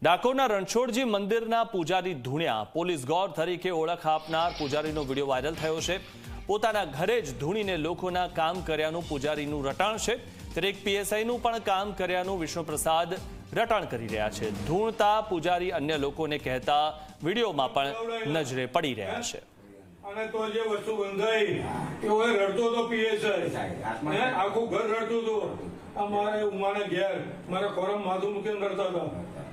ડાકોરના રણછોડજી મંદિરના પૂજારી ધૂણ્યા પોલીસ ગોર તરીકે ઓળખ આપનાર પૂજારીનો વિડીયો વાયરલ થયો છે। પોતાના ઘરે જ ધૂણીને લોકોના કામ કર્યાનું પૂજારીનું રટાણ છે, ત્યારે એક પીએસઆઈનું પણ કામ કર્યાનું વિષ્ણુપ્રસાદ રટાણ કરી રહ્યા છે। ધૂણતા પૂજારી અન્ય લોકોને કહેતા વિડીયોમાં પણ નજરે પડી રહ્યા છે। અને તો જે વસ્તુ બંધાઈ એવો રડતો તો પીએસઆઈ આખું ઘર રડતું હતું। અમારે ઉમાને ઘેર મારા ખોરામ માથું મૂકીને રડતા હતા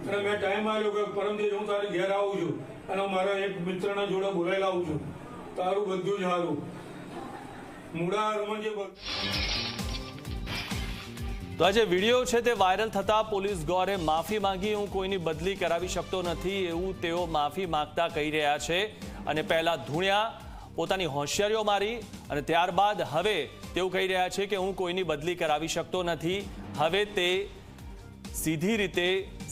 અને મેં ટાઈમ આવ્યો કે પરમથી હું તારી ઘેર આવું છું અને મારા એક મિત્રના જોડે બોલાવી લાવું છું, તારું બધું જ સારું મૂળા હરમન જે તો આ જે વિડીયો છે તે વાયરલ થતા પોલીસ ગોરે માફી માંગી। હું કોઈની બદલી કરાવી શકતો નથી એવું તેઓ માફી માંગતા કહી રહ્યા છે। અને પહેલા ધૂણ્યા પોતાની હોશિયારીઓ મારી અને ત્યારબાદ હવે તેઓ કહી રહ્યા છે કે હું કોઈની બદલી કરાવી શકતો નથી। હવે તે સીધી રીતે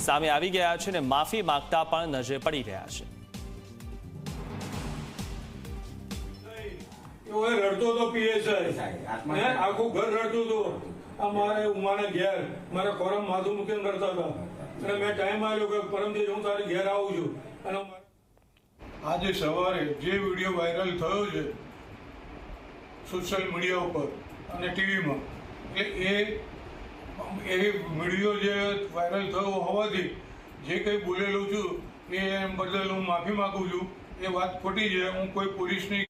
સામે આવી ગયા છે અને માફી માંગતા પણ નજરે પડી રહ્યા છે। રડતો તો પીએસઆઈ આખું ઘર રડતું હતું। અમારે ઉમાને ઘેર મારા ખોરામ માથું મૂકીને રડતા હતા અને મેં ટાઈમ આવ્યો કે પરમથી હું તારી ઘેર આવું છું અને આજે સવારે જે વિડીયો વાયરલ થયો છે સોશિયલ મીડિયા ઉપર અને ટીવીમાં, એ વિડીયો જે વાયરલ થયો હોવાથી જે કંઈ બોલેલું છું એ બદલ હું માફી માગું છું। એ વાત ખોટી છે। હું કોઈ પોલીસની